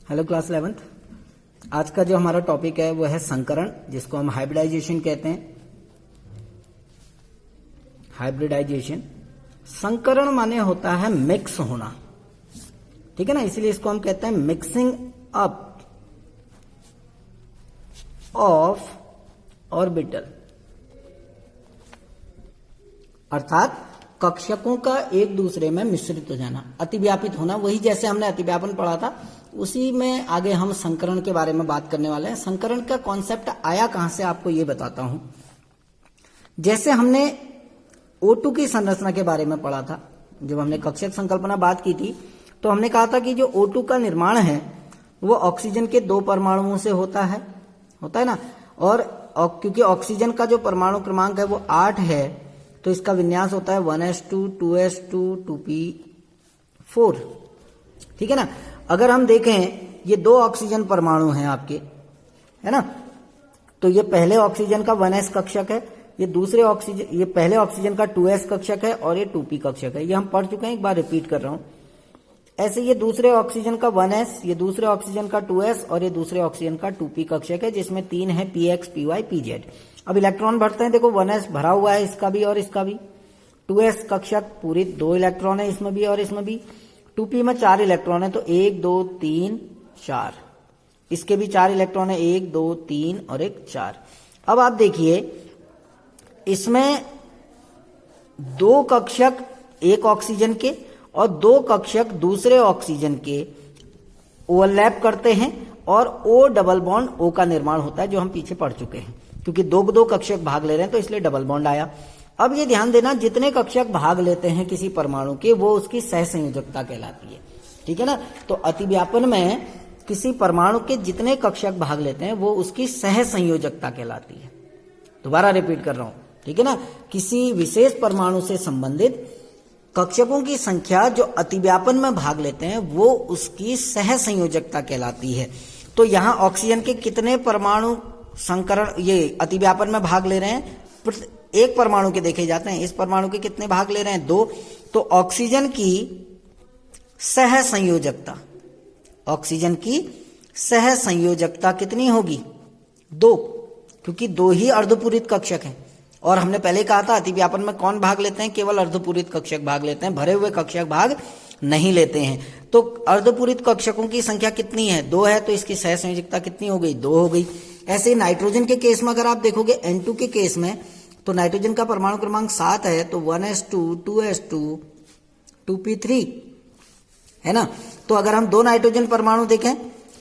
Hello class 11th। आज का जो हमारा टॉपिक है वो है संकरण, जिसको हम हाइब्रिडाइजेशन कहते हैं। हाइब्रिडाइजेशन, संकरण माने होता है मिक्स होना, ठीक है ना, इसीलिए इसको हम कहते हैं मिक्सिंग अप ऑफ ऑर्बिटल, अर्थात कक्षकों का एक दूसरे में मिश्रित हो जाना, अतिव्यापित होना। वही जैसे हमने अतिव्यापन पढ़ा था, उसी में आगे हम संकरण के बारे में बात करने वाले हैं। संकरण का कॉन्सेप्ट आया कहां से, आपको ये बताता हूं। जैसे हमने O2 की संरचना के बारे में पढ़ा था, जब हमने कक्षक संकल्पना बात की थी, तो हमने कहा था कि जो O2 का निर्माण है वो ऑक्सीजन के 2 परमाणुओं से होता है ना। और क्योंकि ऑक्सीजन का जो परमाणु क्रमांक है वो 8 है, तो इसका विन्यास होता है 1s2 2s2 2p4, ठीक है ना। अगर हम देखें, ये 2 ऑक्सीजन परमाणु हैं आपके, है ना, तो ये पहले ऑक्सीजन का 1s कक्षक है, ये पहले ऑक्सीजन का 2s कक्षक है और ये 2p कक्षक है। ये हम पढ़ चुके हैं, एक बार रिपीट कर रहा हूं। ऐसे ये दूसरे ऑक्सीजन का 1s, ये दूसरे ऑक्सीजन का 2s और ये दूसरे ऑक्सीजन का 2p कक्षक है, जिसमें 3 है px py pz। अब इलेक्ट्रॉन भरते हैं, देखो 1s भरा हुआ है, इसका भी और इसका भी। 2s कक्षक पूरी 2 इलेक्ट्रॉन है, इसमें भी और इसमें भी। 2p में 4 इलेक्ट्रॉन है, तो 1 2 3 4। इसके भी 4 इलेक्ट्रॉन है, 1 2 3 और 1 4। अब आप देखिए, इसमें 2 कक्षक एक ऑक्सीजन के और 2 कक्षक दूसरे ऑक्सीजन के ओवरलैप करते हैं और O डबल बॉन्ड O का निर्माण होता है, जो हम पीछे पढ़ चुके हैं। क्योंकि 2 कक्षक भाग ले रहे हैं तो इसलिए डबल बॉन्ड आया। अब ये ध्यान देना, जितने कक्षक भाग लेते हैं किसी परमाणु के, वो उसकी सहसंयोजकता कहलाती है, ठीक है ना। तो अतिव्यापन में किसी परमाणु के जितने कक्षक भाग लेते हैं वो उसकी सहसंयोजकता कहलाती है। दोबारा रिपीट कर रहा हूं, ठीक है ना। किसी विशेष परमाणु से संबंधित कक्षकों की संख्या जो अतिव्यापन में भाग लेते हैं वो उसकी सहसंयोजकता कहलाती है। तो यहां ऑक्सीजन के कितने परमाणु संकरण ये अतिव्यापन में भाग ले रहे हैं, एक परमाणु के देखे जाते हैं। इस परमाणु के कितने भाग ले रहे हैं, 2। तो ऑक्सीजन की सहसंयोजकता कितनी होगी, 2, क्योंकि 2 ही अर्धपूरित कक्षक हैं। और हमने पहले कहा था अतिव्यापन में कौन भाग लेते हैं, केवल अर्धपूरित कक्षक भाग लेते हैं, भरे हुए कक्षक भाग नहीं लेते हैं। तो अर्धपूरित कक्षकों की संख्या कितनी है, 2 है, तो इसकी सहसंयोजकता कितनी हो गई, 2 हो गई। ऐसे ही नाइट्रोजन के केस में अगर आप देखोगे, N2 के केस में, तो नाइट्रोजन का परमाणु क्रमांक 7 है, तो 1s2 2s2 2p3, है ना। तो अगर हम 2 नाइट्रोजन परमाणु देखें,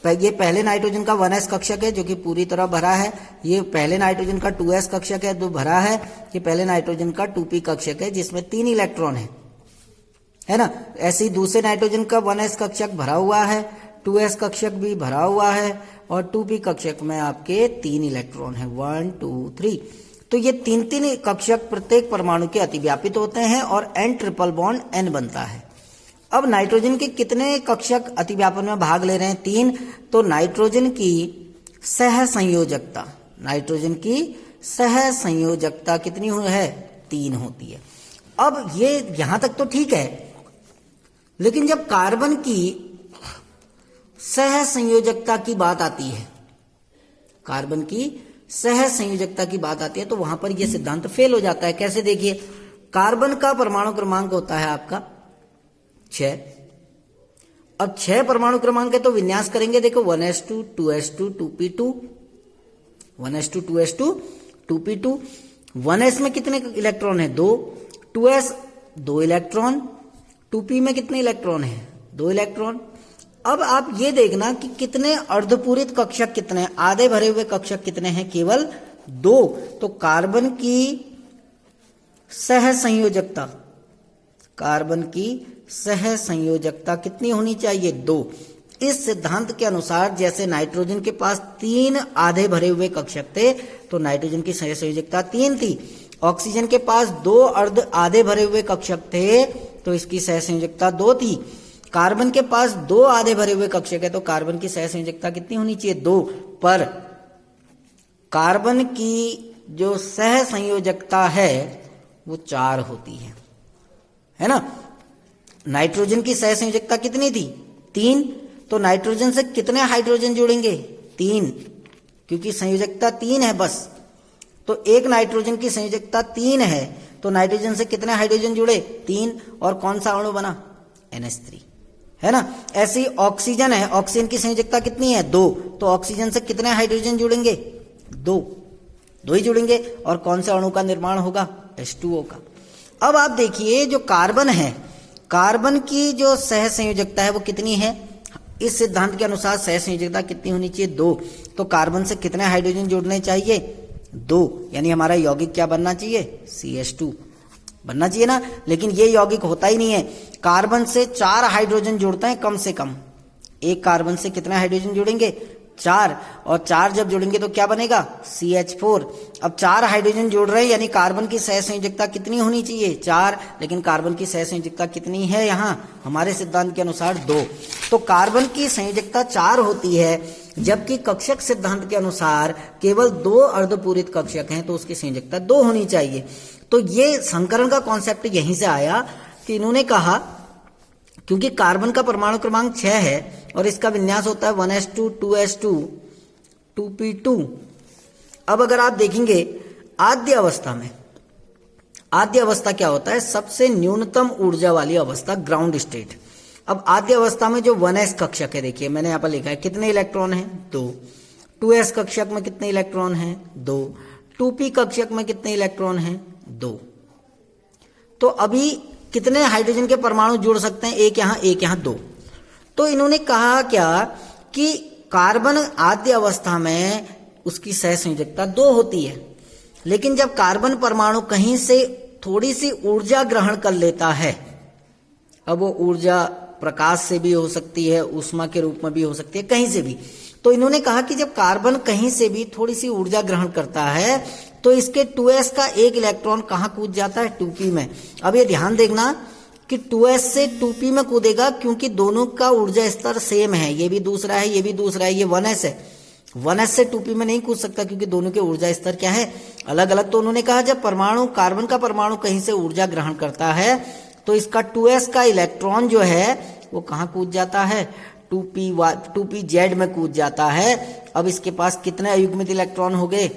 ये पहले नाइट्रोजन का 1s कक्षक है जो कि पूरी तरह भरा है, ये पहले नाइट्रोजन का 2s कक्षक है जो भरा है, ये पहले नाइट्रोजन का 2p कक्षक है जिसमें 3 इलेक्ट्रॉन है ना। ऐसे ही दूसरे नाइट्रोजन का 1s कक्षक भरा हुआ है, 2s कक्षक भी भरा हुआ है और 2p कक्षक में आपके 3 इलेक्ट्रॉन है, 1 2 3। तो ये 3 कक्षक प्रत्येक परमाणु के अतिव्यापित होते हैं और N ट्रिपल बॉन्ड N बनता है। अब नाइट्रोजन के कितने कक्षक अतिव्यापन में भाग ले रहे हैं, 3। तो नाइट्रोजन की सहसंयोजकता कितनी है, 3 होती है। अब ये यहां तक तो ठीक है, लेकिन जब कार्बन की सहसंयोजकता की बात आती है, तो वहां पर यह सिद्धांत फेल हो जाता है। कैसे, देखिए, कार्बन का परमाणु क्रमांक होता है आपका 6। अब 6 परमाणु क्रमांक है, तो विन्यास करेंगे, देखो 1s2 2s2 2p2, 1s2 2s2 2p2। 1s में कितने इलेक्ट्रॉन है, 2। 2s 2 इलेक्ट्रॉन, 2p में कितने इलेक्ट्रॉन है, 2 इलेक्ट्रॉन। अब आप ये देखना कि कितने अर्धपूरित कक्षक कितने हैं, आधे भरे हुए कक्षक कितने हैं, केवल 2। तो कार्बन की सहसंयोजकता कितनी होनी चाहिए, 2। इस सिद्धांत के अनुसार जैसे नाइट्रोजन के पास 3 आधे भरे हुए कक्षक थे, तो नाइट्रोजन की सहसंयोजकता 3 थी। ऑक्सीजन के पास 2 अर्ध आधे भरे हुए कक्षक थे, तो इसकी सहसंयोजकता 2 थी। कार्बन के पास 2 आधे भरे हुए कक्षक है, तो कार्बन की सहसंयोजकता कितनी होनी चाहिए, 2। पर कार्बन की जो सहसंयोजकता है वो 4 होती है ना। नाइट्रोजन की सहसंयोजकता कितनी थी, 3। तो नाइट्रोजन से कितने हाइड्रोजन जुड़ेंगे? 3, क्योंकि संयोजकता 3 है बस। तो एक नाइट्रोजन की संयोजकता 3 है, तो नाइट्रोजन से कितने हाइड्रोजन जुड़े? 3। और कौन सा अणु बना? NH3, है ना। ऐसे ही ऑक्सीजन है, ऑक्सीजन की संयोजकता कितनी है? 2, तो ऑक्सीजन से कितने हाइड्रोजन जुड़ेंगे? 2 ही जुड़ेंगे। और कौन से अणु का निर्माण होगा? H2O का। अब आप देखिए जो कार्बन है, कार्बन की जो सह संयोजकता है वो कितनी है? इस सिद्धांत के अनुसार सह संयोजकता कितनी होनी चाहिए? 2। तो कार्बन से कितने हाइड्रोजन जुड़ने चाहिए? 2, यानी हमारा यौगिक क्या बनना चाहिए? CH2 बनना चाहिए ना। लेकिन ये यौगिक होता ही नहीं है। कार्बन से 4 हाइड्रोजन जुड़ते हैं कम से कम। एक कार्बन से कितने हाइड्रोजन जुड़ेंगे? 4, और 4 जब जुड़ेंगे तो क्या बनेगा? CH4। अब 4 हाइड्रोजन जुड़ रहे हैं, यानी कार्बन की सह संयोजकता कितनी होनी चाहिए? 4, लेकिन कार्बन की सह संयोजकता कितनी है यहाँ हमारे सिद्धांत के अनुसार? 2। तो कार्बन की संयोजकता 4 होती है, जबकि कक्षक सिद्धांत के अनुसार केवल 2 अर्धपूरित कक्षक हैं, तो उसकी संयोजकता 2 होनी चाहिए। तो ये संकरण का कॉन्सेप्ट यहीं से आया कि इन्होंने कहा क्योंकि कार्बन का परमाणु क्रमांक 6 है और इसका विन्यास होता है 1s2 2s2 2p2। अब अगर आप देखेंगे आद्य अवस्था में, आद्य अवस्था क्या होता है? सबसे न्यूनतम ऊर्जा वाली अवस्था, ग्राउंड स्टेट। अब आद्य अवस्था में जो 1s कक्षक है, देखिए मैंने यहां पर लिखा है कितने इलेक्ट्रॉन हैं? 2। 2s कक्षक में कितने इलेक्ट्रॉन हैं? 2। 2p कक्षक में कितने इलेक्ट्रॉन हैं? 2। तो अभी कितने हाइड्रोजन के परमाणु जुड़ सकते हैं? एक यहां 2। तो इन्होंने कहा क्या कि कार्बन आद्य अवस्था में उसकी सह संयोजकता 2 होती है, लेकिन जब कार्बन परमाणु कहीं से थोड़ी सी ऊर्जा ग्रहण कर लेता है, अब वो ऊर्जा प्रकाश से भी हो सकती है, ऊष्मा के रूप में भी हो सकती है, कहीं से भी। तो इन्होंने कहा कि जब कार्बन कहीं से भी थोड़ी सी ऊर्जा ग्रहण करता है तो इसके 2s का एक इलेक्ट्रॉन कहां कूद जाता है? 2p में। अब ये ध्यान देखना कि 2s से 2p में कूदेगा, क्योंकि दोनों का ऊर्जा स्तर सेम है। ये भी दूसरा है, ये भी दूसरा है, ये 1s है। 1s से 2p में नहीं कूद सकता क्योंकि दोनों के ऊर्जा स्तर क्या है? अलग अलग। तो उन्होंने कहा जब परमाणु, कार्बन का परमाणु कहीं से ऊर्जा ग्रहण करता है तो इसका 2s का इलेक्ट्रॉन जो है वो कहां कूद जाता है? 2pz में कूद जाता है। अब इसके पास कितने अयुग्मित इलेक्ट्रॉन हो गए?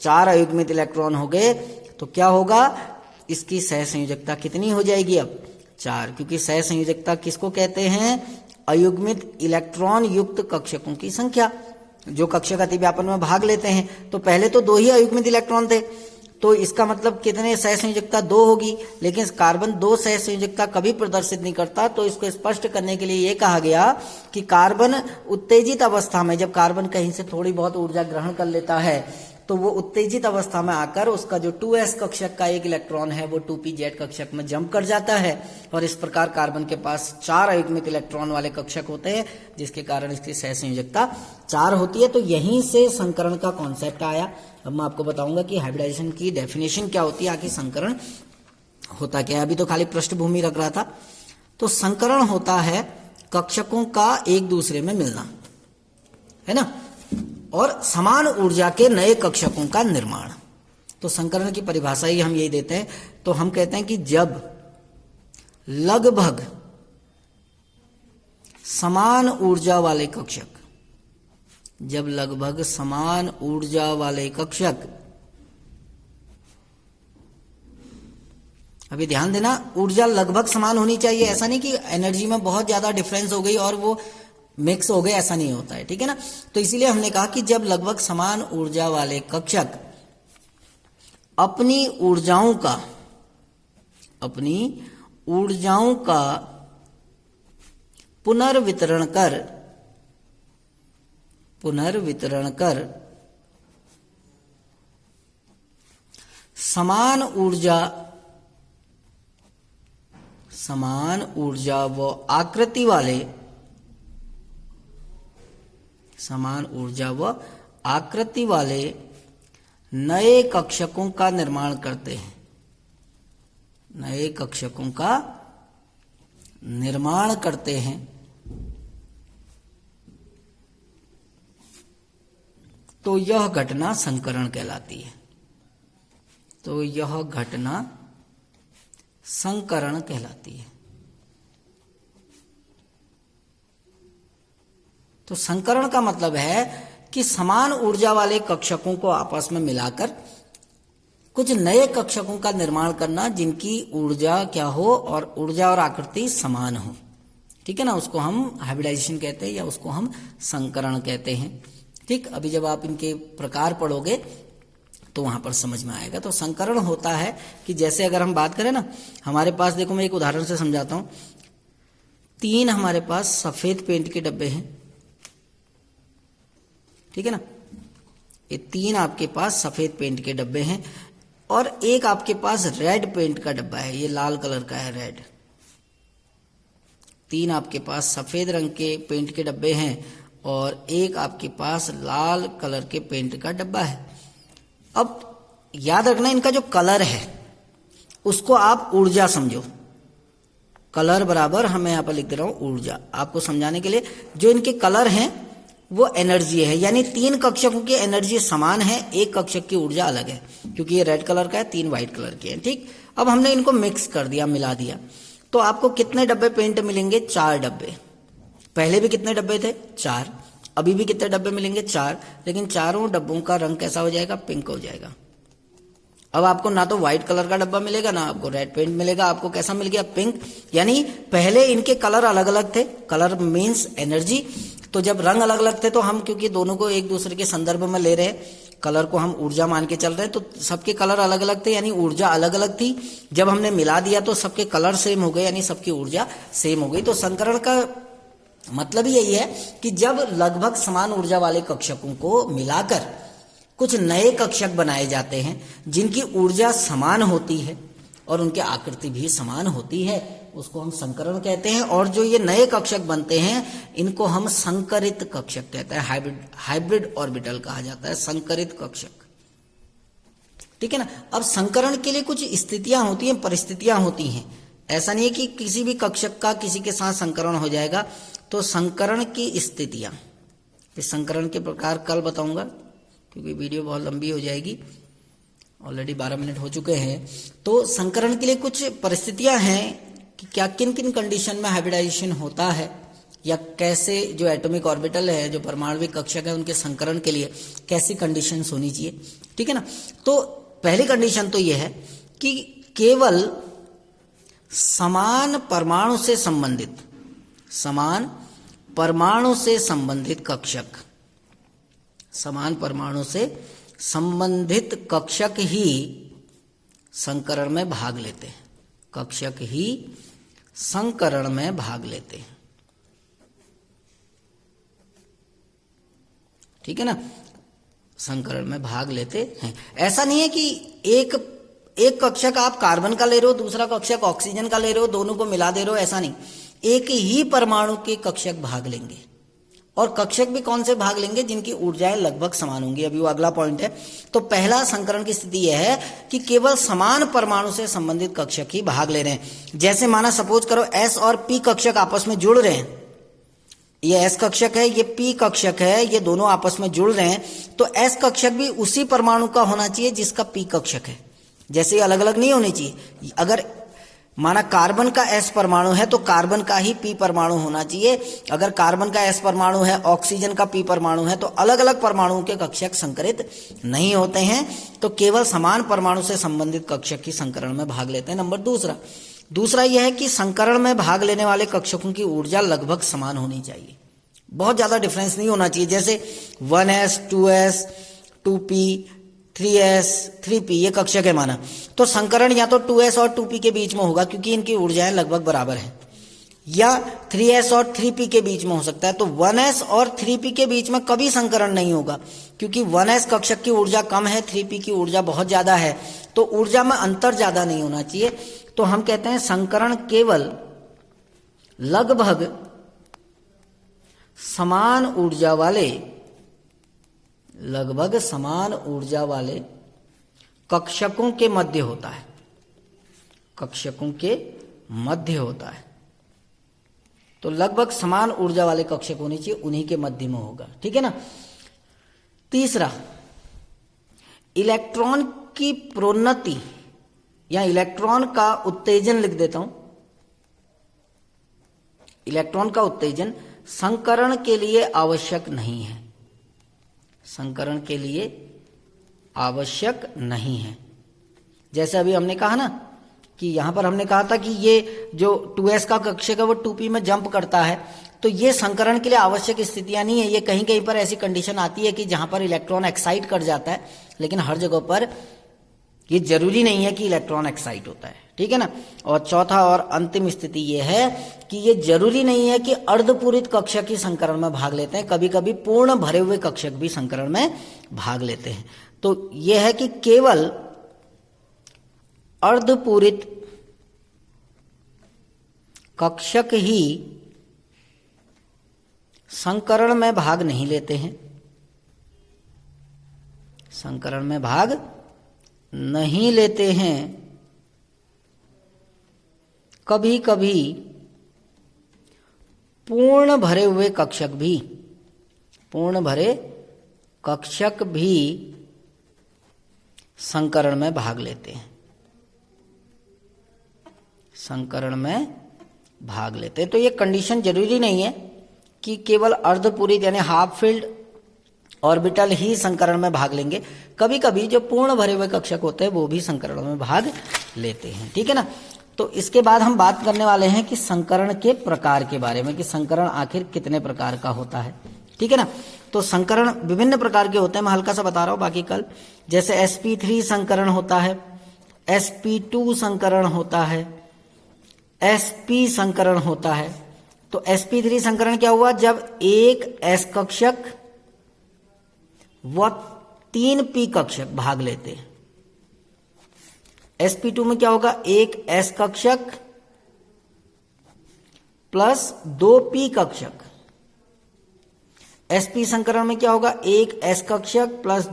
4 अयुग्मित इलेक्ट्रॉन हो गए। तो क्या होगा? इसकी सह संयोजकता कितनी हो जाएगी अब? 4, क्योंकि सह संयोजकता किसको कहते हैं? अयुग्मित इलेक्ट्रॉन युक्त कक्षकों की संख्या, जो कक्षक अतिव्यापन में भाग लेते हैं। तो पहले तो 2 ही अयुग्मित इलेक्ट्रॉन थे, तो इसका मतलब कितने सह संयोजकता? 2 होगी। लेकिन कार्बन 2 सह संयोजकता कभी प्रदर्शित नहीं करता, तो इसको स्पष्ट करने के लिए ये कहा गया कि कार्बन उत्तेजित अवस्था में, जब कार्बन कहीं से थोड़ी बहुत ऊर्जा ग्रहण कर लेता है तो वो उत्तेजित अवस्था में आकर उसका जो 2s कक्षक का एक इलेक्ट्रॉन है वो 2pz कक्षक में जंप कर जाता है, और इस प्रकार कार्बन के पास 4 अयुग्मित इलेक्ट्रॉन वाले कक्षक होते हैं, जिसके कारण इसकी सह संयोजकता 4 होती है। तो यहीं से संकरण का कॉन्सेप्ट आया। अब मैं आपको बताऊंगा कि हाइब्रिडाइजेशन की डेफिनेशन क्या होती है, आखिर संकरण होता क्या है। अभी तो खाली पृष्ठभूमि रख रहा था। तो संकरण होता है कक्षकों का एक दूसरे में मिलना, है ना, और समान ऊर्जा के नए कक्षकों का निर्माण। तो संकरण की परिभाषा ही हम यही देते हैं। तो हम कहते हैं कि जब लगभग समान ऊर्जा वाले कक्षक, जब लगभग समान ऊर्जा वाले कक्षक, अभी ध्यान देना, ऊर्जा लगभग समान होनी चाहिए। ऐसा नहीं कि एनर्जी में बहुत ज्यादा डिफरेंस हो गई और वो मिक्स हो गए, ऐसा नहीं होता है, ठीक है ना। तो इसीलिए हमने कहा कि जब लगभग समान ऊर्जा वाले कक्षक अपनी ऊर्जाओं का पुनर्वितरण कर समान ऊर्जा व आकृति वाले नए कक्षकों का निर्माण करते हैं, तो यह घटना संकरण कहलाती है। तो संकरण का मतलब है कि समान ऊर्जा वाले कक्षकों को आपस में मिलाकर कुछ नए कक्षकों का निर्माण करना जिनकी ऊर्जा क्या हो और ऊर्जा और आकृति समान हो। ठीक है ना, उसको हम हाइब्रिडाइजेशन कहते हैं या उसको हम संकरण कहते हैं। ठीक, अभी जब आप इनके प्रकार पढ़ोगे तो वहां पर समझ में आएगा। तो संकरण होता है कि जैसे अगर हम बात करें ना, हमारे पास देखो मैं एक उदाहरण से समझाता हूं। 3 हमारे पास सफेद पेंट के डब्बे हैं, ठीक है ना, ये 3 आपके पास सफेद पेंट के डब्बे हैं और एक आपके पास रेड पेंट का डब्बा है, ये लाल कलर का है रेड। 3 आपके पास सफेद रंग के पेंट के डब्बे हैं और एक आपके पास लाल कलर के पेंट का डब्बा है। अब याद रखना इनका जो कलर है उसको आप ऊर्जा समझो। कलर बराबर हमें यहां पर लिख दे रहा हूं ऊर्जा, आपको समझाने के लिए। जो इनके कलर हैं वो एनर्जी है, यानी 3 कक्षकों की एनर्जी समान है, एक कक्षक की ऊर्जा अलग है, क्योंकि ये रेड कलर का है, 3 व्हाइट कलर के हैं। ठीक, अब हमने इनको मिक्स कर दिया, मिला दिया, तो आपको कितने डब्बे पेंट मिलेंगे? 4 डब्बे। पहले भी कितने डब्बे थे? 4। अभी भी कितने डब्बे मिलेंगे? 4। लेकिन चारों डब्बों का रंग कैसा हो जाएगा? पिंक हो जाएगा। अब आपको ना तो व्हाइट कलर का डब्बा मिलेगा ना आपको रेड पेंट मिलेगा, आपको कैसा मिल गया? पिंक। यानी पहले इनके कलर अलग अलग थे, कलर मीन्स एनर्जी। तो जब रंग अलग अलग थे तो हम क्योंकि दोनों को एक दूसरे के संदर्भ में ले रहे हैं, कलर को हम ऊर्जा मान के चल रहे हैं, तो सबके कलर अलग अलग थे, यानी ऊर्जा अलग अलग थी। जब हमने मिला दिया तो सबके कलर सेम हो गए, यानी सबकी ऊर्जा सेम हो गई। तो संकरण का मतलब यही है कि जब लगभग समान ऊर्जा वाले कक्षकों को मिलाकर कुछ नए कक्षक बनाए जाते हैं जिनकी ऊर्जा समान होती है और उनकी आकृति भी समान होती है, उसको हम संकरण कहते हैं। और जो ये नए कक्षक बनते हैं इनको हम संकरित कक्षक कहते हैं, हाइब्रिड ऑर्बिटल कहा जाता है, संकरित कक्षक। ठीक है ना। अब संकरण के लिए कुछ स्थितियां होती हैं, परिस्थितियां होती हैं। ऐसा नहीं है कि किसी भी कक्षक का किसी के साथ संकरण हो जाएगा। तो संकरण की स्थितियां, इस संकरण के प्रकार कल बताऊंगा क्योंकि वीडियो बहुत लंबी हो जाएगी, ऑलरेडी 12 मिनट हो चुके हैं। तो संकरण के लिए कुछ परिस्थितियां हैं कि क्या किन किन कंडीशन में हाइब्रिडाइजेशन होता है, या कैसे जो एटॉमिक ऑर्बिटल है, जो परमाणविक कक्षक है, उनके संकरण के लिए कैसी कंडीशंस होनी चाहिए। ठीक है ना। तो पहली कंडीशन तो यह है कि केवल समान परमाणु से संबंधित कक्षक, समान परमाणु से संबंधित कक्षक ही संकरण में भाग लेते हैं, कक्षक ही संकरण में भाग लेते हैं। ठीक है ना, संकरण में भाग लेते हैं। ऐसा नहीं है कि एक कक्षक आप कार्बन का ले रहे हो, दूसरा कक्षक ऑक्सीजन का ले रहे हो, दोनों को मिला दे रहे हो, ऐसा नहीं। एक ही परमाणु के कक्षक भाग लेंगे। और कक्षक भी कौन से भाग लेंगे? जिनकी ऊर्जाएं लगभग समान होंगी। अभी वो अगला पॉइंट है। तो पहला संकरण की स्थिति यह है कि केवल समान परमाणु से संबंधित कक्षक ही भाग ले रहे हैं। जैसे माना सपोज करो S और P कक्षक आपस में जुड़ रहे हैं, ये S कक्षक है, ये P कक्षक है, ये दोनों आपस में जुड़ रहे हैं, तो S कक्षक भी उसी परमाणु का होना चाहिए जिसका P कक्षक है। जैसे अलग अलग नहीं होने चाहिए। अगर माना कार्बन का S परमाणु है तो कार्बन का ही P परमाणु होना चाहिए। अगर कार्बन का S परमाणु है, ऑक्सीजन का P परमाणु है, तो अलग अलग परमाणुओं के कक्षक संकरित नहीं होते हैं। तो केवल समान परमाणु से संबंधित कक्षक ही संकरण में भाग लेते हैं। नंबर दूसरा यह है कि संकरण में भाग लेने वाले कक्षकों की ऊर्जा लगभग समान होनी चाहिए, बहुत ज्यादा डिफरेंस नहीं होना चाहिए। जैसे 1s 2s 2p 3s 3p ये कक्षक है माना, तो संकरण या तो 2s और 2p के बीच में होगा क्योंकि इनकी ऊर्जाएं लगभग बराबर हैं, या 3s और 3p के बीच में हो सकता है। तो 1s और 3p के बीच में कभी संकरण नहीं होगा क्योंकि 1s कक्षक की ऊर्जा कम है, 3p की ऊर्जा बहुत ज्यादा है, तो ऊर्जा में अंतर ज्यादा नहीं होना चाहिए। तो हम कहते हैं संकरण केवल लगभग समान ऊर्जा वाले कक्षकों के मध्य होता है, कक्षकों के मध्य होता है। तो लगभग समान ऊर्जा वाले कक्षक होने चाहिए, उन्हीं के मध्य में होगा। ठीक है ना। तीसरा, इलेक्ट्रॉन की प्रोन्नति या इलेक्ट्रॉन का उत्तेजन लिख देता हूं। इलेक्ट्रॉन का उत्तेजन संकरण के लिए आवश्यक नहीं है, संकरण के लिए आवश्यक नहीं है। जैसे अभी हमने कहा ना कि यहां पर हमने कहा था कि ये जो 2s का कक्षक है वो 2p में जंप करता है, तो ये संकरण के लिए आवश्यक स्थितियां नहीं है। ये कहीं कहीं पर ऐसी कंडीशन आती है कि जहां पर इलेक्ट्रॉन एक्साइट कर जाता है, लेकिन हर जगह पर ये जरूरी नहीं है कि इलेक्ट्रॉन एक्साइट होता है, ठीक है ना। और चौथा और अंतिम स्थिति ये है कि ये जरूरी नहीं है कि अर्धपूरित कक्षक ही संकरण में भाग लेते हैं, कभी कभी पूर्ण भरे हुए कक्षक भी संकरण में भाग लेते हैं। तो यह है कि केवल अर्धपूरित कक्षक ही संकरण में भाग नहीं लेते हैं, संकरण में भाग नहीं लेते हैं। कभी कभी पूर्ण भरे हुए कक्षक भी, पूर्ण भरे कक्षक भी संकरण में भाग लेते हैं, संकरण में भाग लेते हैं। तो ये कंडीशन जरूरी नहीं है कि केवल अर्धपूरित यानी हाफ फिल्ड ऑर्बिटल ही संकरण में भाग लेंगे, कभी कभी जो पूर्ण भरे हुए कक्षक होते हैं वो भी संकरण में भाग लेते हैं, ठीक है ना। तो इसके बाद हम बात करने वाले हैं कि संकरण के प्रकार के बारे में, कि संकरण आखिर कितने प्रकार का होता है, ठीक है ना। तो संकरण विभिन्न प्रकार के होते हैं, मैं हल्का सा बता रहा हूं, बाकी कल जैसे sp3 संकरण होता है, sp2 संकरण होता है, sp संकरण होता है। तो sp3 संकरण क्या हुआ, जब एक s कक्षक व 3 p कक्षक भाग लेते हैं। sp2 में क्या होगा, एक s कक्षक प्लस 2 p कक्षक। sp संकरण में क्या होगा, एक s कक्षक प्लस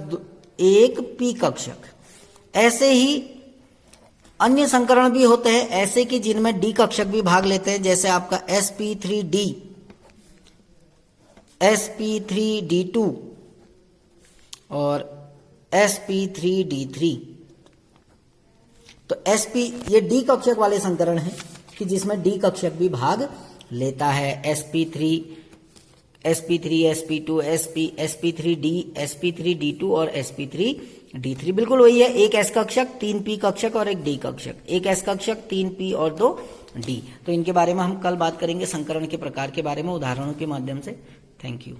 1 p कक्षक। ऐसे ही अन्य संकरण भी होते हैं ऐसे कि जिनमें d कक्षक भी भाग लेते हैं, जैसे आपका sp3d, sp3d2 और sp3d3। तो sp ये d कक्षक वाले संकरण हैं कि जिसमें d कक्षक भी भाग लेता है। sp3, sp2, sp3d, sp3d2 और sp3d3 बिल्कुल वही है, एक s कक्षक 3 p कक्षक और एक d कक्षक, एक s कक्षक 3 p और 2 d। तो इनके बारे में हम कल बात करेंगे, संकरण के प्रकार के बारे में उदाहरणों के माध्यम से। Thank you.